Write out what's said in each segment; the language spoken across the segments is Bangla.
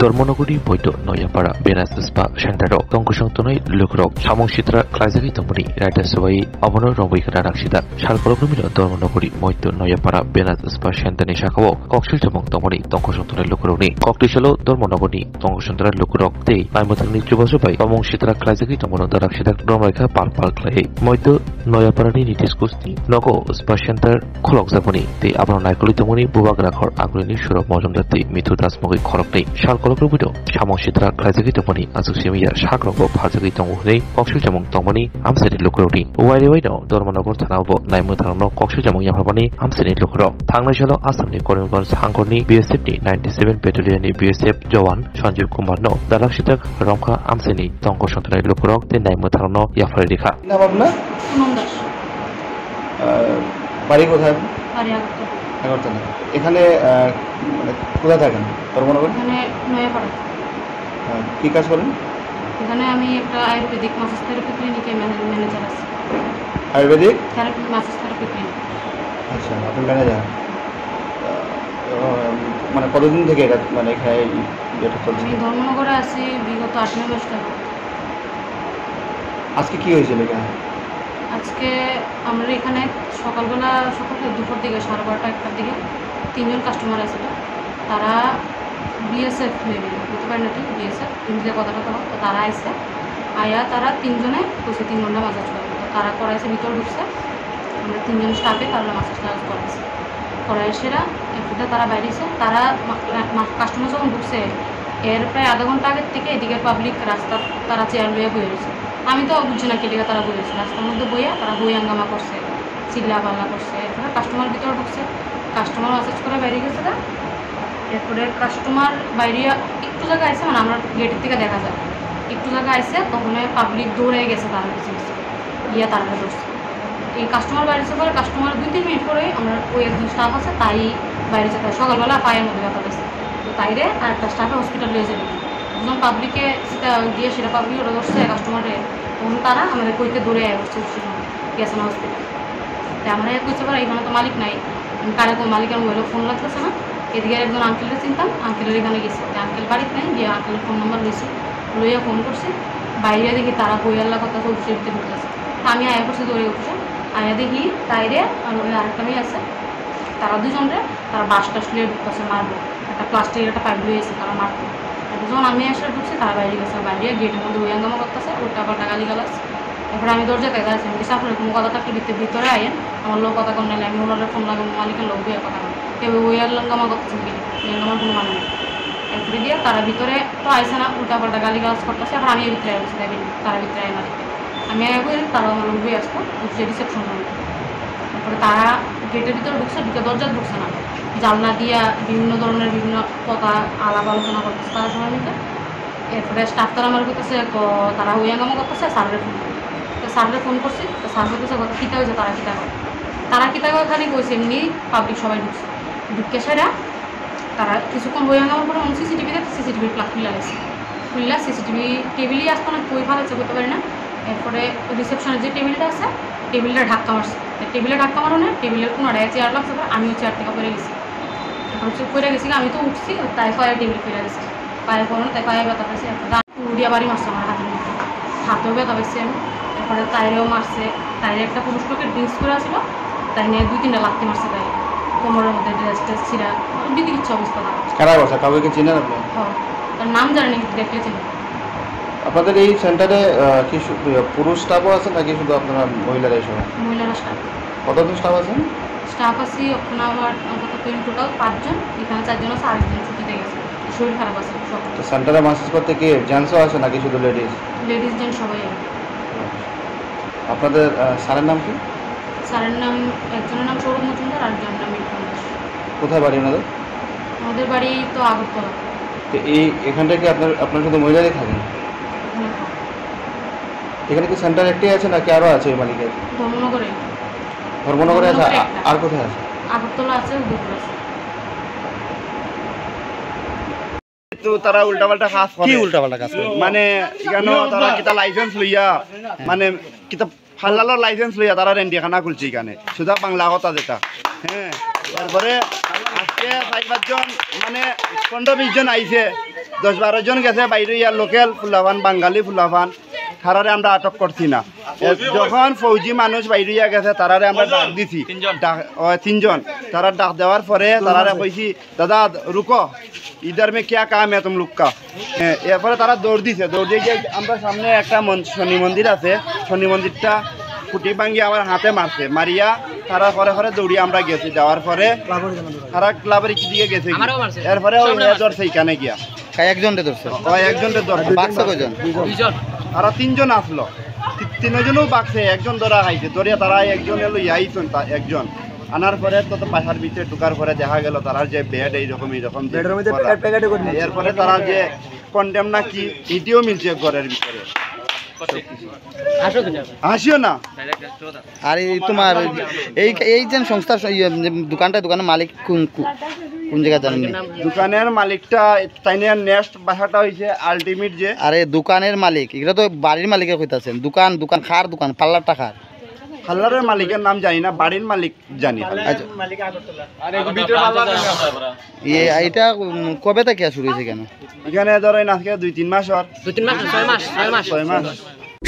ধর্মনগরী বৈদ্য নয়াপাড়া বেনাস স্পা সেন্টারক তংকসংতনৈ লোকরক সামংসিত্রা ক্লাইজাগি তমনি রাইটাসবাই অবনয় রবৈখানা রাখসিদা সালকলগ্রমিল ধর্মনগরী বৈদ্য নয়াপাড়া বেনাস স্পা সেন্টারনি শাখাও কক্সিল জমং তমনি তংকসংতনৈ লোকরকনি কক্টিশালো ধর্মনগরী তংকসংতনৈ লোকরক তে পাইমতাংনি ত্রিবসবাই সামংসিত্রা ক্লাইজাগি তমনো দারাকসিদা রমাইখা পাল ক্লাই মৈদ্য নয়াপাড়ানি নিটিস কুস্তি নগো স্পা সেন্টার খলকজাবনি তে আবরণ নাইকলি তমনি বুবাগ রাখর আগ্রনী সুরভ মজুমদার তে মিথু দাসমগৈ খরকনি সালকলগ্রমিল সামংসিত্রা ক্লাইজাগি তমনি আজুসিমিয়া সাগ্রগ ভাজাগি তংহनै কক্সিল জমং তমনি আমসেনি লোকরকনি ওয়াইরেওয়াইনো ধর্মনগর থানাবো নাইমু থানানো কক্সিল জমং ইয়াভাবানি আমসেনি লোকরক থাংনাইসালো आसामनि करिमगंज हांगरनि बीएसएफनि 97 बेटालियननि बीएसएफ जवान संजीव कुमारनो दालाकसिताक रंखा आमसेनि तंकसंतनৈ लोकरक ते नाइमु थानानो याफारि रेखा नाम আপনার সুমন দাস বাড়ি কোথায় বাড়ি আগরতলা আগরতলা এখানে মানে কোথায় থাকেন ধর্মনগর এখানে নয়াপাড়া কি কাজ করেন এখানে আমি একটা আয়ুর্বেদিক মাসাজ থেরাপি ক্লিনিকে ম্যানেজার আছি Ayurvedic therapy massage therapy clinic আচ্ছা আপনি ম্যানেজার মানে কতদিন থেকে এটা মানে এখানে যেটা চলছে আমি ধর্মনগরে আছি বিগত 8-9 মাস ধরে আজকে কি হয়েছিল এখানে আজকে আমরা এখানে সকাল দুপুর দিকে 12:30-1টার দিকে 3জন কাস্টমার আছে তারা বিএসএফ মেবি বুঝতে পারেন না ঠিক বিএসএফ ইংরেজি কথাটা তো তারা আইসে আয়া তারা 3জনে কইছে 3 ঘন্টা মাসাজ করবে তো তারা করাইছে ভিতর ঢুকছে আমরা 3জন স্টাফে তারা মাসাজ করাইছে করাইছেরা এরপরে তারা বাইরেছে তারা কাস্টমার যখন ঢুকছে এর প্রায় আধা ঘন্টা আগের থেকে এদিকে পাবলিক রাস্তা তারা চেয়ার লইয়া বয়ে রয়েছে আমি তো বুঝছি না কেলিকা তারা বইয়েছে রাস্তার মধ্যে বইয়া তারা বই হাঙ্গামা করছে চিল্লা পাল্লা করছে এরপরে কাস্টমার ভিতরে ঢুকছে কাস্টমার মাসাজ করে বাইরে গেছে না এরপরে কাস্টমার বাইরে একটু জায়গা আছে মানে আমরা গেটের থেকে দেখা যায় একটু জায়গা আছে তখন পাবলিক দৌড়ে গেছে তারা কিছু গিয়া তারা ধরছে এই কাস্টমার বাইরে পরে কাস্টমার 2-3 মিনিট পরে আমরা ওই একজন স্টাফ আছে তাই বাইরে যেতে সকালবেলা পায়ের মধ্যে ব্যথা পেয়েছে তো তাইরে আর একটা স্টাফে হসপিটাল নিয়ে যাবে যখন পাবলিকে সেটা দিয়ে সেটা পাবলিক ওরা ধরছে কাস্টমারে তখন তারা আমাদের কইতে দৌড়ে আসছে গেছে না হসপিটাল তাই আমরা কইতে পারি এখানে তো মালিক নাই কারে কোনো মালিকের মোবাইলে ফোন লাগতেছে না এদিকে একজন আঙ্কেলের চিন্তাম আঙ্কেলের এখানে গেছে আঙ্কেল বাড়িতে নেই গিয়ে আঙ্কেলের ফোন নাম্বার লইছি লইয়া ফোন করছি বাইরে দেখি তারা বইয়াল্লা কথা অফিসের ভিতরে ঢুকতেছে আমি আয়া করছি দৌড়ে উঠছে আয়া দেখি তাইরে আর ওই আরেকটা মেয়ে আছে তারা দুজনরে তারা বাসটা শুয়ে ঢুকতেছে মারবো একটা প্লাস্টিকের একটা পাইপ লইয়েছে তারা মারতো যখন আমি এসে ঢুকছি তারা বাইরে গেছে বাইরে গেটের মধ্যে ওই হাঙ্গামা করতেছে উল্টা পাল্টা গালি গালাজ এরপরে আমি দরজা দেখা যাচ্ছি আমি আপনার কোনো কথা থাকলে ভিতরে আয়েন আমার লোক কথা কোন নাইলে আমি ওনার ফোন লাগাবো মালিকের লোক দিয়ে কথা বলি কেউ ওই আর হাঙ্গামা করতেছেন কি আমার কোনো মানে নেই এরপরে দিয়ে তারা ভিতরে তো আইসে না উল্টা পাল্টা গালি গালাজ করতেছে এখন আমি ভিতরে আসছি দেবেন তারা ভিতরে আয় মালিক আমি আগে বলি তারা আমার লোক দিয়ে আসতো ঢুকছে রিসেপশন রুমে তারপরে তারা গেটের ভিতরে ঢুকছে ঢুকে দরজা ঢুকছে না জানলা দিয়া বিভিন্ন ধরনের বিভিন্ন কথা আলাপ আলোচনা করতেছে তারা সময় নিতে এরপরে স্টাফ তারা আমার করতেছে তারা ওই হাঙ্গামা করতেছে স্যারের ফোন তো স্যারের ফোন করছি তো স্যার করতেছে কীটা হয়েছে তারা কীটা করে খালি কইছে এমনি পাবলিক সবাই ঢুকছে ঢুকে সেরা তারা কিছুক্ষণ ওই হাঙ্গামার পরে সিসিটিভিতে সিসিটিভির প্লাগ খুললা সিসিটিভি টেবিলই আসতো না কই ভালো করতে পারি না এরপরে রিসেপশনের যে টেবিলটা আছে টেবিলটা ধাক্কা মারছে টেবিলে ধাক্কা মারো না টেবিলের কোনোটায় চেয়ার লাগছে আমিও চেয়ার থেকে পড়ে গেছি এখন চুপ করে গেছি আমি তো উঠছি তাই পায়ে টেবিল ফেলে গেছি পায়ে পড়ো তাই পায়ে ব্যথা পেয়েছি উড়িয়া বাড়ি মারছে আমার হাতেও ব্যথা পেয়েছি আমি এরপরে তাইরেও মারছে তাইরে একটা পুরুষ লোকে ড্রিঙ্কস করে আসছিল তাই নিয়ে 2-3টা লাত্তি মারছে তাই কোমরের মধ্যে ড্রেস টেস ছিঁড়া দিদি কিচ্ছু অবস্থা কাউকে চিনেন আপনি তার নাম জানেনি দেখলে চিনি আপনাদের এই সেন্টারে কি পুরুষ স্টাফও আছে নাকি শুধু আপনারা মহিলারাই সবাই মহিলারা স্টাফ কতজন স্টাফ আছেন স্টাফ আছি ওখানে আমার অন্তত টোটাল 5 জন এখানে 4 জন আছে আরেকজন ছুটিতে গেছে শরীর খারাপ আছে সব তো সেন্টারে মাসাজ করতে কি জেন্টসও আছে নাকি শুধু লেডিস জেন্টস সবাই আপনাদের স্যারের নাম কি স্যারের নাম একজনের নাম সৌরভ মজুমদার আর একজনের নাম মিঠুন দাস কোথায় বাড়ি ওনাদের আমাদের বাড়ি তো আগরতলা তো এখানটা কি আপনার শুধু মহিলারাই থাকেন এখানে কি সেন্টার একটাই আছে নাকি আরও আছে মালিকের ধর্মনগরে আছে আর কোথায় আছে আগরতলা আছে উদয়পুর আছে কিন্তু তারা উল্টাপাল্টা কাজ করে। কি উল্টাপাল্টা কাজ করে? মানে এখানে তারা কিতা লাইসেন্স লইয়া মানে কিতা ফাল্লালোর লাইসেন্স লইয়া তারা রেন্ডিখানা খুলছে এখানে শুধু বাংলা কথা যেটা। হ্যাঁ, তারপরে আজকে 4-5 জন মানে 15-20 জন আইছে, 10-12 জন গেছে বাইরে ইয়ার লোকাল ফুলাফান বাঙালি ফুলাফান, তারারে আমরা আটক করছি না। যখন ফৌজি মানুষ বাইরে গেছে তারারে আমরা ডাক দিছি, 3 জন। তারা ডাক দেওয়ার পরে তারারে কইছি দাদা রুকো, ইধার মে क्या काम है तुम लोग का। এরপরে তারা দৌড় দিছে, দৌড় দিয়ে আমরা সামনে একটা শনি মন্দির আছে, শনি মন্দিরটা ফুটি ভাঙ্গি আমার হাতে মারছে, মারিয়া তারা ঘরে ঘরে দৌড়িয়ে আমরা গেছি। যাওয়ার পরে তারা ক্লাবের দিকে গেছে, এরপরে ধরছে এখানে গিয়া একজনকে ধরছে, একজনকে ধরছে। বাক্সা কয়জন? তারা 3 জন আসলো, 3 জনও বাক্সে, একজন ধরা খাইছে। ধরিয়া তারা একজন এলো আইসন, একজন আনার পরে তো বাসার ভিতরে ঢুকার পরে দেখা গেল তারা যে বেড এইরকম এরপরে তারা যে কন্ডেম না কি এটিও মিলছে ঘরের ভিতরে। আসিও না। আর এই তোমার এই যে সংস্থা দোকানের মালিক কোন জায়গা জানেন? দোকানের মালিকটা তাইনের নেক্সট বাসাটা হইছে আলটিমেট যে। আরে দোকানের মালিক, এগুলো তো বাড়ির মালিকের কইতাছেন। দোকান খার দোকান পাল্লারটা খার, পাল্লারের মালিকের নাম জানি না, বাড়ির মালিক জানি। এটা কবে থেকে শুরু হয়েছে কেন? এখানে ধরেন আজকে 2-3 মাস, 6 মাস।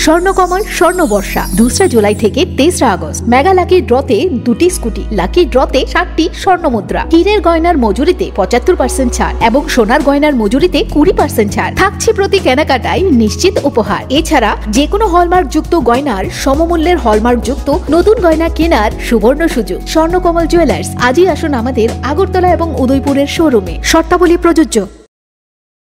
স্বর্ণকমল স্বর্ণবর্ষা 2 জুলাই থেকে 23 আগস্ট। মেগা লাকি ড্রতে 2টি স্কুটি, লাকি ড্রতে 7টি স্বর্ণমুদ্রা, হীরের গয়নার মজুরিতে 75% ছাড় এবং সোনার গয়নার মজুরিতে 20% ছাড় থাকছে প্রতি কেনাকাটায় নিশ্চিত উপহার। এছাড়া যে কোনো হলমার্ক যুক্ত গয়নার সমমূল্যের হলমার্ক যুক্ত নতুন গয়না কেনার সুবর্ণ সুযোগ। স্বর্ণকমল জুয়েলার্স, আজই আসুন আমাদের আগরতলা এবং উদয়পুরের শোরুমে। শর্তাবলী প্রযোজ্য।